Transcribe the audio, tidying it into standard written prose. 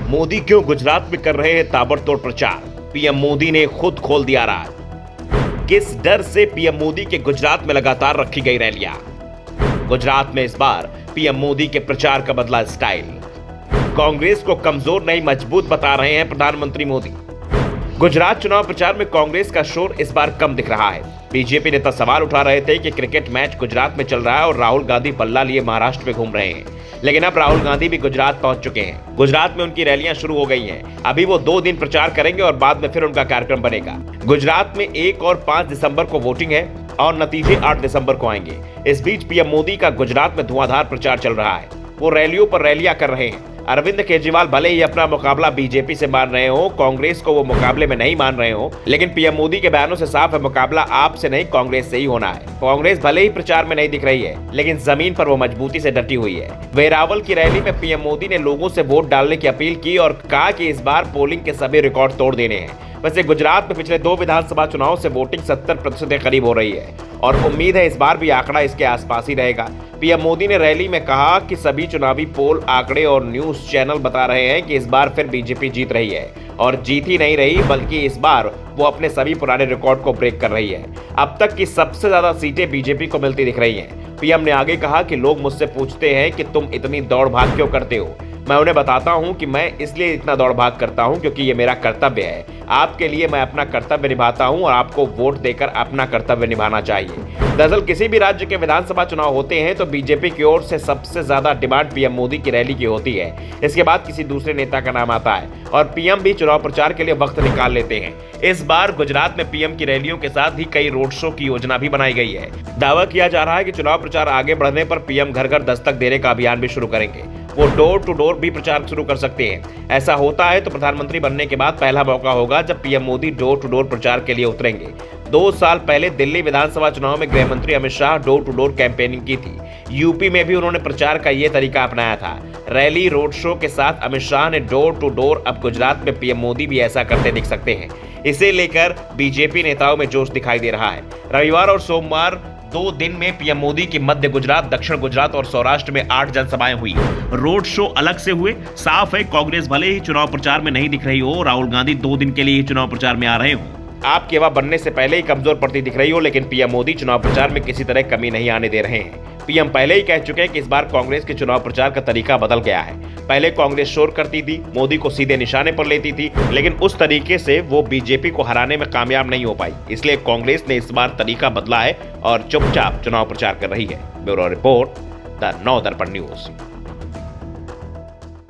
मोदी क्यों गुजरात में कर रहे हैं ताबड़तोड़ प्रचार? पीएम मोदी ने खुद खोल दिया राज। किस डर से पीएम मोदी के गुजरात में लगातार रखी गई रैलियां? गुजरात में इस बार पीएम मोदी के प्रचार का बदला स्टाइल। कांग्रेस को कमजोर नहीं मजबूत बता रहे हैं प्रधानमंत्री मोदी। गुजरात चुनाव प्रचार में कांग्रेस का शोर इस बार कम दिख रहा है। बीजेपी नेता सवाल उठा रहे थे कि क्रिकेट मैच गुजरात में चल रहा है और राहुल गांधी बल्ला लिए महाराष्ट्र में घूम रहे हैं, लेकिन अब राहुल गांधी भी गुजरात पहुंच चुके हैं। गुजरात में उनकी रैलियां शुरू हो गई हैं। अभी वो 2 दिन प्रचार करेंगे और बाद में फिर उनका कार्यक्रम बनेगा। गुजरात में 1 और 5 दिसंबर को वोटिंग है और नतीजे 8 दिसंबर को आएंगे। इस बीच पीएम मोदी का गुजरात में धुआंधार प्रचार चल रहा है। वो रैलियों पर रैलियां कर रहे हैं। अरविंद केजरीवाल भले ही अपना मुकाबला बीजेपी से मान रहे हो, कांग्रेस को वो मुकाबले में नहीं मान रहे हो, लेकिन पीएम मोदी के बयानों से साफ है मुकाबला आपसे नहीं कांग्रेस से ही होना है। कांग्रेस भले ही प्रचार में नहीं दिख रही है, लेकिन जमीन पर वो मजबूती से डटी हुई है। वेरावल की रैली में पीएम मोदी ने लोगों से वोट डालने की अपील की और कहा कि इस बार पोलिंग के सभी रिकॉर्ड तोड़ देने हैं। वैसे गुजरात में पिछले 2 विधानसभा चुनाव से वोटिंग 70% के करीब हो रही है और उम्मीद है इस बार भी आंकड़ा इसके आसपास ही रहेगा। पीएम मोदी ने रैली में कहा कि सभी चुनावी पोल आंकड़े और न्यूज चैनल बता रहे हैं कि इस बार फिर बीजेपी जीत रही है और जीत ही नहीं रही बल्कि इस बार वो अपने सभी पुराने रिकॉर्ड को ब्रेक कर रही है। अब तक की सबसे ज्यादा सीटें बीजेपी को मिलती दिख रही हैं। पीएम ने आगे कहा कि लोग मुझसे पूछते हैं कि तुम इतनी दौड़ भाग क्यों करते हो। मैं उन्हें बताता हूं कि मैं इसलिए इतना दौड़ भाग करता हूं क्योंकि ये मेरा कर्तव्य है। आपके लिए मैं अपना कर्तव्य निभाता हूं और आपको वोट देकर अपना कर्तव्य निभाना चाहिए। दरअसल किसी भी राज्य के विधानसभा चुनाव होते हैं तो बीजेपी की ओर से सबसे ज्यादा डिमांड पीएम मोदी की रैली की होती है। इसके बाद किसी दूसरे नेता का नाम आता है और पीएम भी चुनाव प्रचार के लिए वक्त निकाल लेते हैं। इस बार गुजरात में पीएम की रैलियों के साथ ही कई रोड शो की योजना भी बनाई गई है। दावा किया जा रहा है कि चुनाव प्रचार आगे बढ़ने पर पीएम घर घर दस्तक देने का अभियान भी शुरू करेंगे। वो डोर टू डोर भी प्रचार शुरू कर सकते हैं। ऐसा होता है तो प्रधानमंत्री बनने के बाद पहला मौका होगा जब PM Modi door to door प्रचार के लिए उतरेंगे। 2 साल पहले दिल्ली विधानसभा चुनाव में गृह मंत्री Amit Shah door to door campaigning की थी। यूपी में भी उन्होंने प्रचार का ये तरीका अपनाया था। रैली रोड शो के साथ अमित शाह ने डोर टू डोर, अब गुजरात में पीएम मोदी भी ऐसा करते दिख सकते हैं। इसे लेकर बीजेपी नेताओं में जोश दिखाई दे रहा है। रविवार और सोमवार 2 दिन में पीएम मोदी की मध्य गुजरात, दक्षिण गुजरात और सौराष्ट्र में 8 जनसभाएं हुई। रोड शो अलग से हुए। साफ है कांग्रेस भले ही चुनाव प्रचार में नहीं दिख रही हो, राहुल गांधी 2 दिन के लिए ही चुनाव प्रचार में आ रहे हो, आपकी हवा बनने से पहले ही कमजोर पड़ती दिख रही हो, लेकिन पीएम मोदी चुनाव प्रचार में किसी तरह कमी नहीं आने दे रहे हैं। पीएम पहले ही कह चुके हैं कि इस बार कांग्रेस के चुनाव प्रचार का तरीका बदल गया है। पहले कांग्रेस शोर करती थी, मोदी को सीधे निशाने पर लेती थी, लेकिन उस तरीके से वो बीजेपी को हराने में कामयाब नहीं हो पाई। इसलिए कांग्रेस ने इस बार तरीका बदला है और चुपचाप चुनाव प्रचार कर रही है। ब्यूरो रिपोर्ट, द नव दर्पण न्यूज।